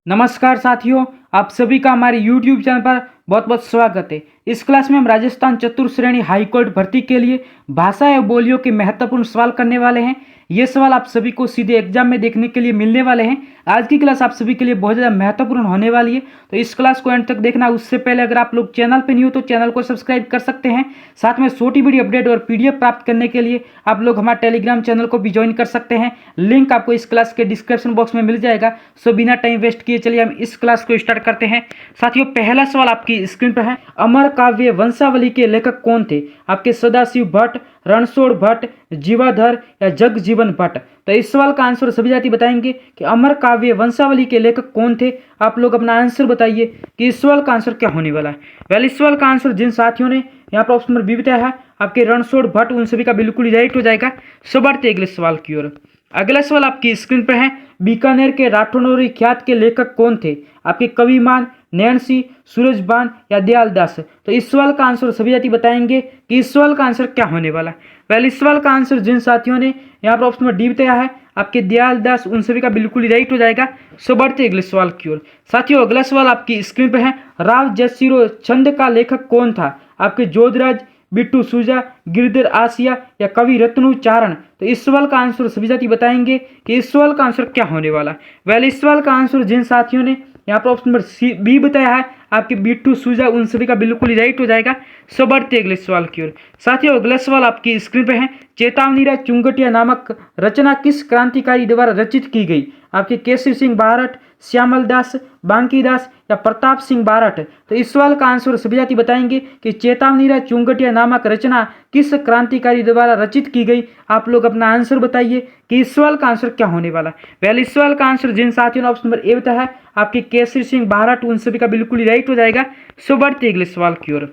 नमस्कार साथियों, आप सभी का हमारे YouTube चैनल पर बहुत बहुत स्वागत है। इस क्लास में हम राजस्थान चतुर्श्रेणी हाईकोर्ट भर्ती के लिए भाषा एवं बोलियों के महत्वपूर्ण सवाल करने वाले हैं। ये सवाल आप सभी को सीधे एग्जाम में देखने के लिए मिलने वाले हैं। आज की क्लास आप सभी के लिए बहुत ज़्यादा महत्वपूर्ण होने वाली है, तो इस क्लास को एंड तक देखना। उससे पहले अगर आप लोग चैनल पर नहीं हो तो चैनल को सब्सक्राइब कर सकते हैं। साथ में छोटी बड़ी अपडेट और PDF प्राप्त करने के लिए आप लोग हमारे टेलीग्राम चैनल को भी ज्वाइन कर सकते हैं। लिंक आपको इस क्लास के डिस्क्रिप्शन बॉक्स में मिल जाएगा। सो बिना टाइम वेस्ट किए चलिए हम इस क्लास को स्टार्ट करते हैं। साथियों, पहला सवाल आपकी स्क्रीन पर है। अमर काव्य वंशावली के लेखक कौन थे? आपके सदाशिव भट्ट, रणछोड़ भट्ट, जीवाधर या जगजीवन भट्ट। तो इस सवाल का आंसर सभी साथी बताएंगे कि अमर काव्य वंशावली के लेखक कौन थे। आप लोग अपना आंसर बताइए कि इस सवाल का आंसर क्या होने वाला है। वेल, इस सवाल का आंसर जिन साथियों ने यहाँ पर ऑप्शन नंबर बी बताया है, आपके रणछोड़ भट्ट, उन सभी का बिल्कुल राइट हो जाएगा। सो बढ़ते अगले सवाल की ओर। अगला सवाल आपकी स्क्रीन पर है। बीकानेर के राठौरी ख्यात के लेखक कौन थे? आपके कविमान, नैणसी, सूरजबान या दयालदास। तो इस सवाल का आंसर सभी साथी बताएंगे कि इस सवाल का आंसर क्या होने वाला है। वेल, इस सवाल का आंसर जिन साथियों ने यहाँ पर ऑप्शन नंबर डी बताया है, आपके दयालदास, उन सभी का बिल्कुल राइट हो जाएगा। सो बढ़ते अगले सवाल की ओर। साथियों, अगला सवाल आपकी स्क्रीन पर है। राव जयसिरो छंद का लेखक कौन था? आपके जोधराज, बिट्टू सूजा, गिरधर आसिया या कवि रत्नुचारण। तो इस सवाल का आंसर सभी साथी बताएंगे कि इस सवाल का आंसर क्या होने वाला है। वेल, इस सवाल का आंसर जिन साथियों ने यहाँ पर ऑप्शन नंबर बी बताया है, आपके बिट्टू सूजा, उन सभी का बिल्कुल राइट हो जाएगा। सो बढ़ते अगले सवाल की ओर। साथियों, अगला सवाल आपकी स्क्रीन पर है। चेतावनीराज चुंगटिया नामक रचना किस क्रांतिकारी द्वारा रचित की गई? आपके केसरी सिंह बारठ, श्यामल दास, बांकीदास या प्रताप सिंह बारठ। तो इस सवाल का आंसर सभी साथी बताएंगे कि चेतावनीराज चुंगटिया नामक रचना किस क्रांतिकारी द्वारा रचित की गई। आप लोग अपना आंसर बताइए कि इस सवाल का आंसर क्या होने वाला है। वेल, इस सवाल का आंसर जिन साथियों ने ऑप्शन नंबर ए बताया है, आपके केसरी सिंह बारठ, उन सभी का बिल्कुल राइट हो जाएगा। सो बढ़ते अगले सवाल की ओर।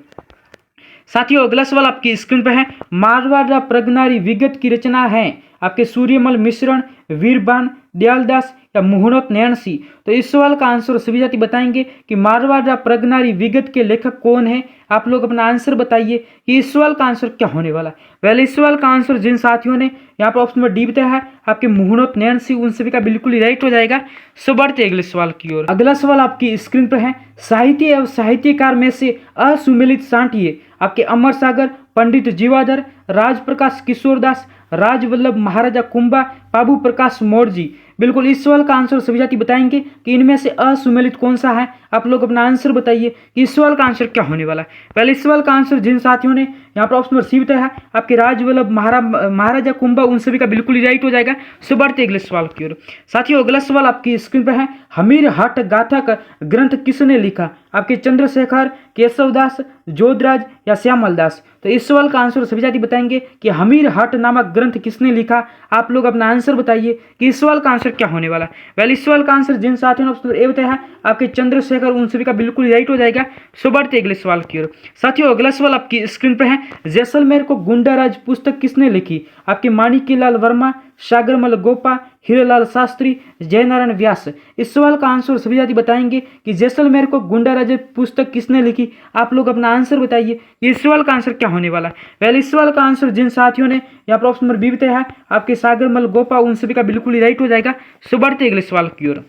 साथियों, अगला सवाल आपकी स्क्रीन पर है। मारवाड़ प्रगनारी विगत की रचना है आपके सूर्यमल मिश्रण, वीरबान, दयालदास या मुहूर्त नैणसी। तो इस सवाल का आंसर सभी साथी बताएंगे कि मारवाड़ प्रगनारी विगत के लेखक कौन है। आप लोग अपना आंसर बताइए कि इस सवाल का आंसर क्या होने वाला है। वेल, इस सवाल का आंसर जिन साथियों ने यहाँ पर ऑप्शन नंबर डी बताया है, आपके मुहूर्त नैणसी, उन सभी का बिल्कुल राइट हो जाएगा। सो बढ़ते अगले सवाल की ओर। अगला सवाल आपकी स्क्रीन पर है। साहित्य एवं साहित्यकार में से असुमेलित सांटिए आपके अमर सागर, पंडित जीवाधर, राजप्रकाश किशोरदास, राजवल्लभ महाराजा कुंभा, बाबू प्रकाश मोर्जी। बिल्कुल इस सवाल का आंसर सभी साथी बताएंगे कि इनमें से असुमेलित कौन सा है। आप लोग अपना आंसर बताइए कि इस सवाल का आंसर क्या होने वाला है। पहले इस सवाल का आंसर जिन साथियों ने यहाँ पर ऑप्शन नंबर सी बताया है, आपके राजवल्लभ महाराजा कुंभा, उन सभी का बिल्कुल राइट हो जाएगा। सो बढ़ते अगले सवाल की ओर। साथियों, अगला सवाल आपकी स्क्रीन पर है। हमीर हट गाथा का ग्रंथ किसने लिखा? आपके चंद्रशेखर, केशवदास, जोधराज या श्यामल दास। तो इस सवाल का आंसर सभी साथी बताएंगे कि हमीर हट नामक ग्रंथ किसने लिखा। आप लोग अपना आंसर बताइए कि इस सवाल का आंसर क्या होने वाला है। वेल, इस सवाल का आंसर जिन साथियों ने ऑप्शन ए बताया है, आपके चंद्रशेखर, उन सभी का बिल्कुल राइट हो जाएगा। सो बढ़ते अगले सवाल की ओर। साथियों, अगला सवाल आपकी स्क्रीन पर है। जैसलमेर को गुंडाराज पुस्तक किसने लिखी? आपके माणिक्यलाल वर्मा, सागरमल गोपा, हीरालाल शास्त्री, जयनारायण व्यास। इस सवाल का आंसर सभी साथी बताएंगे कि जैसलमेर को गुंडाराज पुस्तक किसने लिखी। आप लोग अपना आंसर बताइए कि इस सवाल का आंसर क्या होने वाला है। वेल, इस सवाल का आंसर जिन साथियों ने यहाँ पर ऑप्शन नंबर बी बताया है, आपके सागरमल गोपा, उन सभी का बिल्कुल राइट हो जाएगा। सो बढ़ते अगले सवाल की ओर।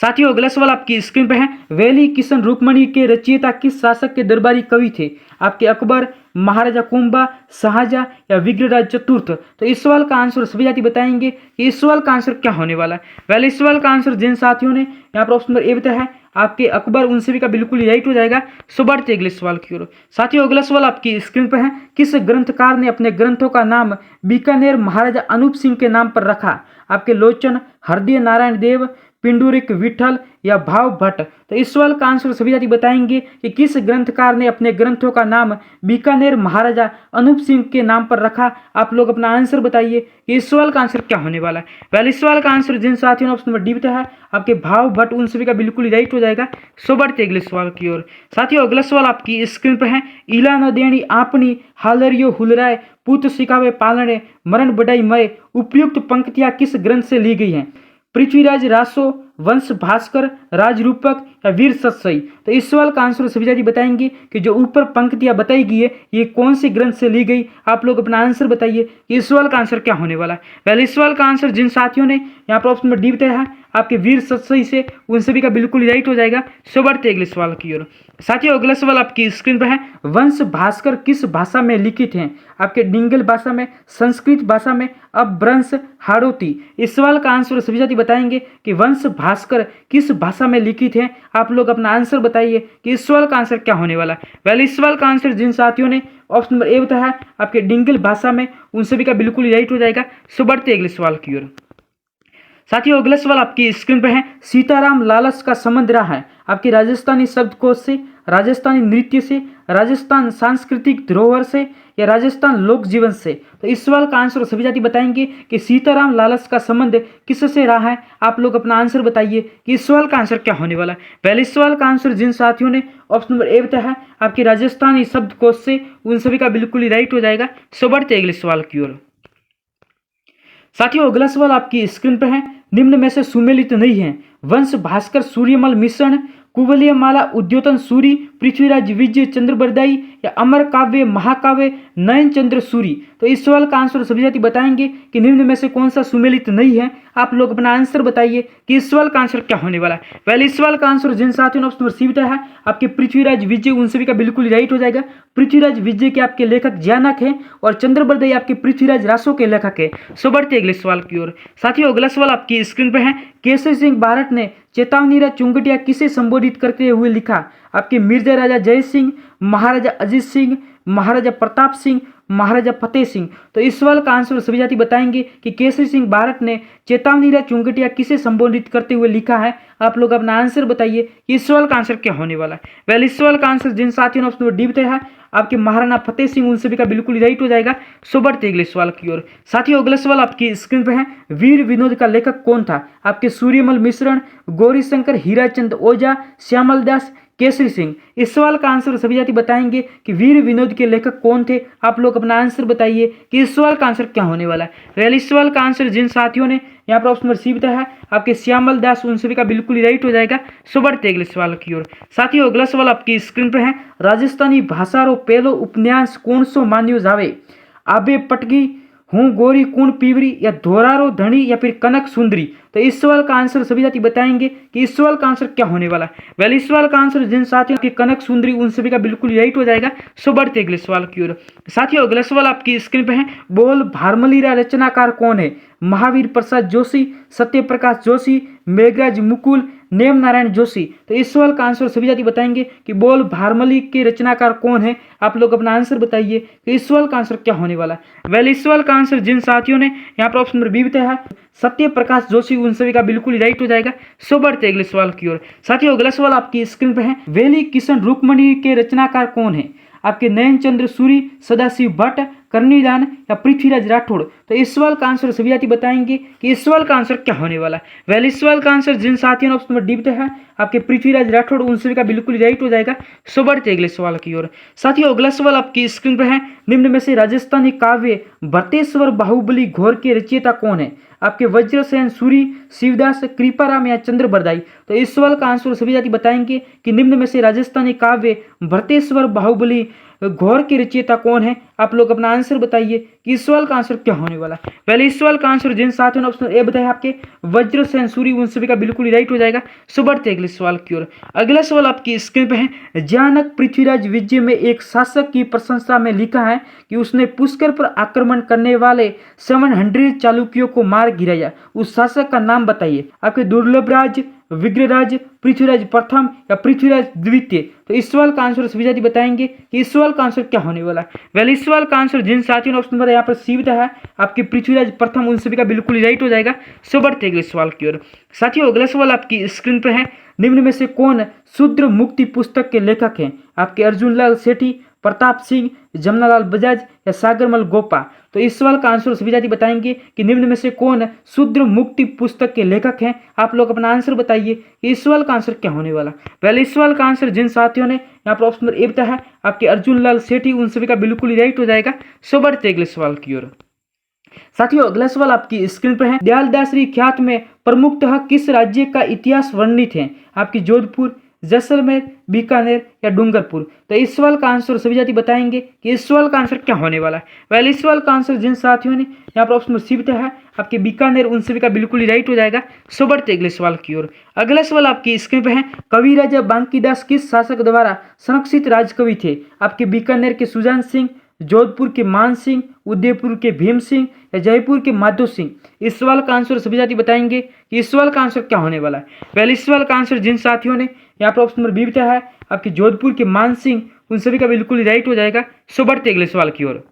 साथियों, अगला सवाल आपकी स्क्रीन पर है। वेली किशन रुक्मणी के रचयिता किस शासक के दरबारी कवि थे? आपके अकबर, महाराजा कुंभा, शाहजहां या विग्रहराज चतुर्थ। तो इस सवाल का आंसर सभी साथी बताएंगे कि इस सवाल का आंसर क्या होने वाला है। वेल, इस सवाल का आंसर जिन साथियों ने यहाँ पर ऑप्शन नंबर ए बताया है, आपके अकबर, उन सभी का बिल्कुल राइट हो जाएगा। सो बढ़ते अगले सवाल की ओर। साथियों, अगला सवाल आपकी स्क्रीन पर है। किस ग्रंथकार ने अपने ग्रंथों का नाम बीकानेर महाराजा अनूप सिंह के नाम पर रखा? आपके लोचन, हृदय नारायण देव, पिंडुरिक विठल या भाव भट्ट। तो इस सवाल का आंसर सभी साथी बताएंगे कि किस ग्रंथकार ने अपने ग्रंथों का नाम बीकानेर महाराजा अनूप सिंह के नाम पर रखा। आप लोग अपना आंसर बताइए कि इस सवाल का आंसर क्या होने वाला है। वेल, इस सवाल का आंसर जिन साथियों ने ऑप्शन नंबर डी बताया है, आपके भाव भट्ट, उन सभी का बिल्कुल राइट हो जाएगा। सो बढ़ते अगले सवाल की ओर। साथियों, अगला सवाल आपकी स्क्रीन पर है। इला न देणी आपनी हालरियो हुलराय, पूत सिखावे पालने, मरण बढ़ाई मय। उपयुक्त पंक्तियां किस ग्रंथ से ली गई हैं? पृथ्वीराज रासो, वंश भास्कर, राजरूपक या वीर सत्सई। तो इस सवाल का आंसर सभी साथी बताएंगे कि जो ऊपर पंक्तियां बताई गई है ये कौन से ग्रंथ से ली गई। आप लोग अपना आंसर बताइए कि इस सवाल का आंसर क्या होने वाला है। पहले इस सवाल का आंसर जिन साथियों ने यहाँ पर ऑप्शन नंबर डी बताया है, आपके वीर सही से उन सभी का बिल्कुल राइट हो जाएगा। सो बढ़ते अगले सवाल की ओर। साथियों अगला सवाल आपकी स्क्रीन पर है, वंश भास्कर किस भाषा में लिखित हैं? आपके डिंगल भाषा में, संस्कृत भाषा में, अपभ्रंश, हाड़ौती। इस सवाल का आंसर सभी साथी बताएंगे कि वंश भास्कर किस भाषा में लिखित हैं। आप लोग अपना आंसर बताइए कि इस सवाल का आंसर क्या होने वाला है। पहले इस सवाल का आंसर जिन साथियों ने ऑप्शन नंबर ए बताया आपके डिंगल भाषा में, उन सभी का बिल्कुल राइट हो जाएगा। सो बढ़ते अगले सवाल की ओर। साथियों अगला सवाल आपकी स्क्रीन पर है, सीताराम लालच का संबंध रहा है आपके राजस्थानी शब्दकोश से, राजस्थानी नृत्य से, राजस्थान सांस्कृतिक धरोहर से या राजस्थान लोक जीवन से। तो इस सवाल का आंसर सभी साथी बताएंगे कि सीताराम लालच का संबंध किससे रहा है। आप लोग अपना आंसर बताइए कि इस सवाल का आंसर क्या होने वाला है। पहले इस सवाल का आंसर जिन साथियों ने ऑप्शन नंबर ए बताया है आपके राजस्थानी शब्दकोश से, उन सभी का बिल्कुल ही राइट हो जाएगा। सो बढ़ते अगले सवाल की ओर। साथियों अगला सवाल आपकी स्क्रीन पर है, निम्न में से सुमेलित नहीं है। वंश भास्कर सूर्यमल मिश्रण, कुवलीय माला उद्योतन सूरी, पृथ्वीराज विजय चंद्रबरदाई या अमर काव्य महाकाव्य नयन चंद्र सूरी। तो इस सवाल का आंसर सभी साथी बताएंगे कि निम्न में से कौन सा सुमेलित नहीं है। आप लोग अपना आंसर बताइए कि इस सवाल का आंसर क्या होने वाला है। पहले इस सवाल का आंसर जिन साथियों ने ऑप्शन नंबर सी बताया है आपके पृथ्वीराज विजय, उन सभी का बिल्कुल राइट हो जाएगा। पृथ्वीराज विजय के आपके लेखक जयानक हैं और चंद्रबरदाई आपके पृथ्वीराज रासो के लेखक है। सो बढ़ते अगले सवाल की ओर। साथियों अगला सवाल आपकी स्क्रीन पर है, केसरी सिंह बारट ने चेतावनीरा चुंगटिया किसे संबोधित करते हुए लिखा? आपके मिर्जा राजा जय सिंह, महाराजा अजीत सिंह, महाराजा प्रताप सिंह, महाराजा फतेह सिंह। तो इस सवाल का आंसर सभी जाति बताएंगे कि केसरी सिंह बारट ने चेतावनीरा चुंगटिया किसे संबोधित करते हुए लिखा है। आप लोग अपना आंसर बताइए कि इस सवाल का आंसर क्या होने वाला है। पहले इस सवाल का आंसर जिन साथियों ने ऑप्शन डी बताया है आपके महाराणा फतेह सिंह, उन सभी का बिल्कुल राइट हो जाएगा। सो बढ़ते अगले सवाल की ओर। साथियों अगला सवाल आपकी स्क्रीन पर है, वीर विनोद का लेखक कौन था? आपके सूर्यमल मिश्रण, गौरीशंकर, हीराचंद ओझा, श्यामल दास, केसरी सिंह। इस सवाल का आंसर सभी जाति बताएंगे कि वीर विनोद के लेखक कौन थे। आप लोग अपना आंसर बताइए कि इस सवाल का आंसर क्या होने वाला है। पहले इस सवाल का आंसर जिन साथियों ने यहाँ पर ऑप्शन नंबर सी बताया है आपके श्यामल दास, उन सभी का बिल्कुल ही राइट हो जाएगा। सो बढ़ते अगले सवाल की ओर। साथियों अगला सवाल आपकी स्क्रीन पर है, राजस्थानी भाषारो पहलो उपन्यास कौन सो मान्यो जावे? आबे पटगी, हूँ गोरी कूण पीवरी या धोरारो धनी या फिर कनक सुंदरी। तो इस सवाल का आंसर सभी जाति बताएंगे कि इस सवाल का आंसर क्या होने वाला है। वेल इस सवाल का आंसर जिन साथियों की कनक सुंदरी, उन सभी का बिल्कुल राइट हो जाएगा। सो बढ़ते अगले सवाल की ओर। साथियों अगला सवाल आपकी स्क्रीन पे है, बोल भारमलीरा रचनाकार कौन है? महावीर प्रसाद जोशी, सत्य प्रकाश जोशी, मेघराज मुकुल, नेम नारायण जोशी। तो इस सवाल का आंसर सभी जाति बताएंगे कि बोल भारमली के रचनाकार कौन है। आप लोग अपना आंसर बताइए कि इस सवाल का आंसर क्या होने वाला है। वेल इस सवाल का आंसर जिन साथियों ने यहाँ पर ऑप्शन नंबर बी बताया है सत्य प्रकाश जोशी, उन सभी का बिल्कुल राइट हो जाएगा। सो बढ़ते अगले सवाल की ओर। साथियों अगला सवाल आपकी स्क्रीन पर है, वेली किशन रुक्मणी के रचनाकार कौन है? आपके नयन चंद्र सूरी, सदाशिव भट्ट, कर्णिदान या पृथ्वीराज राठौड़। तो इस सवाल का आंसर सभी जाति बताएंगे कि इस सवाल का आंसर क्या होने वाला है। वेल इस सवाल का आंसर जिन साथियों ने ऑप्शन नंबर डी बताया है आपके पृथ्वीराज राठौड़, उन सभी का बिल्कुल राइट हो जाएगा। सो बढ़ते अगले सवाल की ओर। साथियों अगला सवाल आपकी स्क्रीन पर है, निम्न में से राजस्थानी काव्य भरतेश्वर बाहुबली घोर के रचयिता कौन है? आपके वज्रसेन सूरी, शिवदास, कृपाराम या चंद्रबरदाई। तो इस सवाल का आंसर सभी जाति बताएंगे कि निम्न में से राजस्थानी काव्य भरतेश्वर बाहुबली घोर के रचयिता कौन है। आप लोग अपना आंसर बताइए कि इस सवाल का आंसर क्या होने वाला है। पहले इस सवाल का आंसर जिन साथियों ने ऑप्शन ए बताया आपके वज्रसेन सूरी, उन सभी का बिल्कुल राइट हो जाएगा। सो बढ़ते अगले सवाल की ओर। अगला सवाल आपकी स्क्रीन पे है, जयानक पृथ्वीराज विजय में एक शासक की प्रशंसा में लिखा है कि उसने पुष्कर पर आक्रमण करने वाले 700 चालुक्यों को मार गिराया। उस शासक का नाम बताइए। आपके दुर्लभराज, विग्रहराज, पृथ्वीराज प्रथम या पृथ्वीराज द्वितीय। तो इस सवाल का आंसर सभी जाति बताएंगे कि इस सवाल का आंसर क्या होने वाला है। वेल इस सवाल का आंसर जिन साथियों ने ऑप्शन नंबर यहाँ पर सी बताया है आपके पृथ्वीराज प्रथम, उन सभी का बिल्कुल राइट हो जाएगा। सो बढ़ते अगले सवाल की ओर। साथियों अगला सवाल आपकी स्क्रीन पर है, निम्न में से कौन शूद्र मुक्ति पुस्तक के लेखक हैं? आपके अर्जुन लाल सेठी, प्रताप सिंह, जमनालाल बजाज या सागरमल गोपा। तो इस सवाल का आंसर सभी जाति बताएंगे कि निम्न में से कौन शूद्र मुक्ति पुस्तक के लेखक हैं। आप लोग अपना आंसर बताइए कि इस सवाल का आंसर क्या होने वाला। पहले इस सवाल का आंसर जिन साथियों ने यहाँ पर ऑप्शन नंबर ए बताया है आपके अर्जुन लाल सेठी, उन सभी का बिल्कुल राइट हो जाएगा। सो बढ़ते अगले सवाल की ओर। साथियों अगला सवाल आपकी स्क्रीन पर है, दयालदासरी ख्यात में प्रमुखतः किस राज्य का इतिहास वर्णित है? आपकी जोधपुर, जैसलमेर, बीकानेर या डूंगरपुर। तो इस सवाल का आंसर सभी साथी बताएंगे कि इस सवाल का आंसर क्या होने वाला है। वेल, इस सवाल का आंसर जिन साथियों ने यहाँ पर ऑप्शन में सी बताया है आपके बीकानेर, उन सभी का बिल्कुल ही राइट हो जाएगा। सो बढ़ते अगले सवाल की ओर। अगला सवाल आपकी स्क्रीन पे है, कवि राजा बांकीदास किस शासक द्वारा संरक्षित राजकवि थे? आपके बीकानेर के सुजान सिंह, जोधपुर के मान सिंह, उदयपुर के भीम सिंह या जयपुर के माधो सिंह। इस सवाल का आंसर सभी साथी बताएंगे कि इस सवाल का आंसर क्या होने वाला है। पहले इस सवाल का आंसर जिन साथियों ने यहाँ पर ऑप्शन नंबर बी बताया है आपके जोधपुर के मान सिंह, उन सभी का बिल्कुल राइट हो जाएगा। सो बढ़ते अगले सवाल की ओर।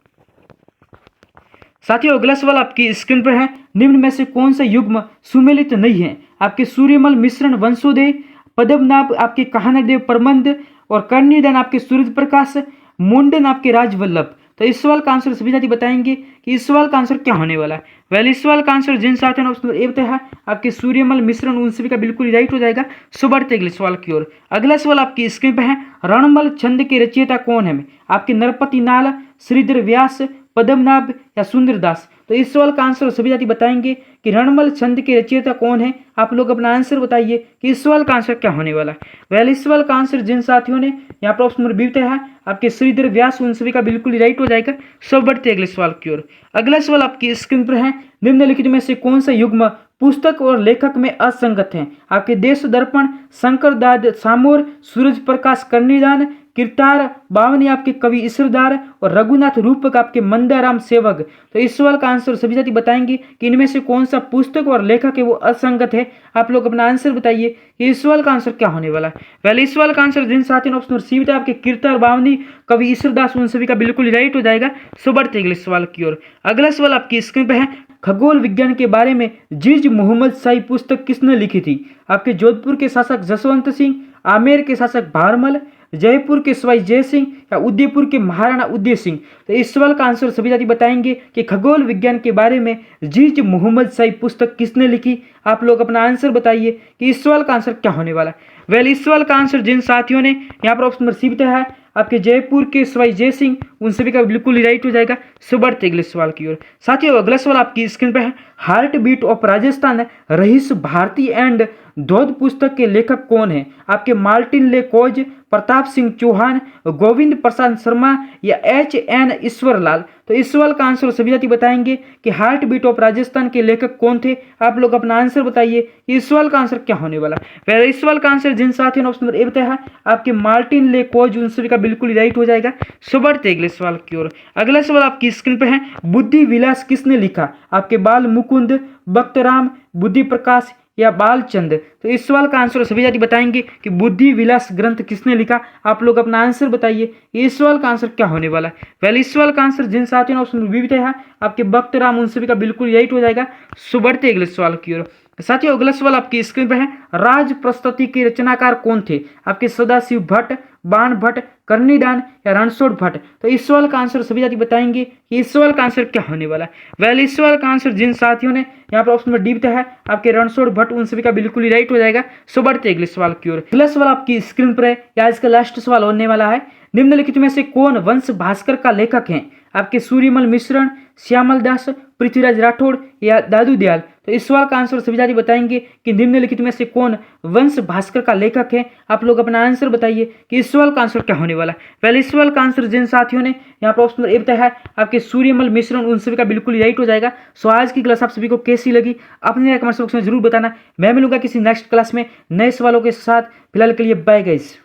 साथियों, अगला सवाल आपकी स्क्रीन पर है, निम्न में से कौन सा युग्म सुमेलित नहीं है? आपके सूर्यमल मिश्रण वंशोदय, पद्मनाभ आपके कहानदेव प्रबंध और कर्णिदान आपके सूर्य प्रकाश, मुंडन आपके राजवल्लभ। तो इस सवाल का आंसर सभी साथी बताएंगे कि इस सवाल का आंसर क्या होने वाला है। वेल, इस सवाल का आंसर जिन साथियों ने ऑप्शन ए बताया है आपके सूर्यमल मिश्रण, उन सभी का बिल्कुल राइट हो जाएगा। सो बढ़ते अगले सवाल की ओर। अगला सवाल आपकी स्क्रीन पर है, रणमल छंद के रचयिता कौन है? आपके नरपति नाल, श्रीधर व्यास, पद्मनाभ या सुंदरदास। तो इस सवाल का आंसर सभी साथी बताएंगे कि रणमल छंद के रचयिता कौन है। आप लोग अपना आंसर बताइए कि इस सवाल का आंसर क्या होने वाला है। वेल, इस सवाल का आंसर जिन साथियों ने यहाँ पर ऑप्शन नंबर बी बताया है आपके श्रीधर व्यास, उन सभी का बिल्कुल राइट हो जाएगा। सब बढ़ते अगले सवाल की ओर। अगला सवाल आपकी स्क्रीन पर है, निम्नलिखित में से कौन सा युग्म पुस्तक और लेखक में असंगत है? आपके देश दर्पण, शंकर दाद सामोर, सूरज प्रकाश कर्णिदान, कीर्तार बावनी आपके कवि ईश्वरदार और रघुनाथ रूपक आपके मंदाराम सेवक। तो इस सवाल का आंसर सभी साथी बताएंगे कि इनमें से कौन सा पुस्तक और लेखक है वो असंगत है। आप लोग अपना आंसर बताइए कि इस सवाल का आंसर क्या होने वाला है। पहले इस सवाल का आंसर जिन साथियों ने ऑप्शन सी बताया आपके कीर्तार बावनी, कवि ईश्वरदास, उन सभी का बिल्कुल राइट हो जाएगा। सो बढ़ते अगले सवाल की ओर। अगला सवाल आपकी स्क्रीन पर है, खगोल विज्ञान के बारे में जीज मोहम्मद शाही पुस्तक किसने लिखी थी? आपके जोधपुर के शासक जसवंत सिंह, आमेर के शासक भारमल, जयपुर के सवाई जय सिंह या उदयपुर के महाराणा उदय सिंह। तो इस सवाल का आंसर सभी साथी बताएंगे कि खगोल विज्ञान के बारे में जीज मोहम्मद शाही पुस्तक किसने लिखी। आप लोग अपना आंसर बताइए कि इस सवाल का आंसर क्या होने वाला है। वेल, इस सवाल का आंसर जिन साथियों ने यहाँ पर ऑप्शन नंबर सी बताया है आपके जयपुर के सवाई जय सिंह, उन सभी का बिल्कुल राइट हो जाएगा। सो बढ़ते अगले सवाल की ओर। साथियों, अगला सवाल आपकी स्क्रीन पर है, हार्ट बीट ऑफ राजस्थान रहीस भारती एंड धोध पुस्तक के लेखक कौन है? आपके मार्टिन ले कौज, प्रताप सिंह चौहान, गोविंद प्रसाद शर्मा या एच.एन. ईश्वरलाल। तो इस सवाल का आंसर सभी साथी बताएंगे कि हार्ट बीट ऑफ राजस्थान के लेखक कौन थे। आप लोग अपना आंसर बताइए कि इस सवाल का आंसर क्या होने वाला है। इस सवाल का आंसर जिन साथियों ने ऑप्शन नंबर ए बताया है आपके मार्टिन ले कौज, उन सभी का बिल्कुल राइट हो जाएगा। सो बढ़ते अगले सवाल की ओर। अगला सवाल आपकी स्क्रीन पर है, बुद्धि विलास किसने लिखा? आपके बाल मुकुंद, भक्तराम, बुद्धि प्रकाश या बालचंद। तो इस सवाल का आंसर सभी साथी बताएंगे कि बुद्धि विलास ग्रंथ किसने लिखा। आप लोग अपना आंसर बताइए इस सवाल का आंसर क्या होने वाला है। पहले इस सवाल का आंसर जिन साथियों ने ऑप्शन बी बताया है आपके भक्तराम, उन सभी का बिल्कुल राइट हो जाएगा। सो बढ़ते अगले सवाल की ओर। साथियों, अगला सवाल आपकी स्क्रीन पर है, राज प्रस्तुति के रचनाकार कौन थे? आपके सदाशिव भट्ट, बाण भट्ट, कर्णिदान या रणछोड़ भट्ट। तो इस सवाल का आंसर सभी साथी बताएंगे कि इस सवाल का आंसर क्या होने वाला है। वेल, इस सवाल का आंसर जिन साथियों ने यहाँ पर ऑप्शन में डी बताया है आपके रणछोड़ भट्ट, उन सभी का बिल्कुल ही राइट हो जाएगा। सो बढ़ते अगले सवाल की ओर। अगला सवाल आपकी स्क्रीन पर है, या इसका लास्ट सवाल होने वाला है, निम्नलिखित में से कौन वंश भास्कर का लेखक है? आपके सूर्यमल मिश्रण, श्यामल दास, पृथ्वीराज राठौड़ या दादू दयाल। तो इस सवाल का आंसर सभी साथी बताएंगे कि निम्नलिखित में से कौन वंश भास्कर का लेखक है। आप लोग अपना आंसर बताइए कि इस सवाल का आंसर क्या होने वाला है। पहले इस सवाल का आंसर जिन साथियों ने यहाँ पर ऑप्शन ए बताया है आपके सूर्यमल मिश्रण, उन सभी का बिल्कुल राइट हो जाएगा। सो आज की क्लास आप सभी को कैसी लगी अपने कमेंट बॉक्स में जरूर बताना। मैं मिलूंगा किसी नेक्स्ट क्लास में नए सवालों के साथ। फिलहाल के लिए बाय गाइस।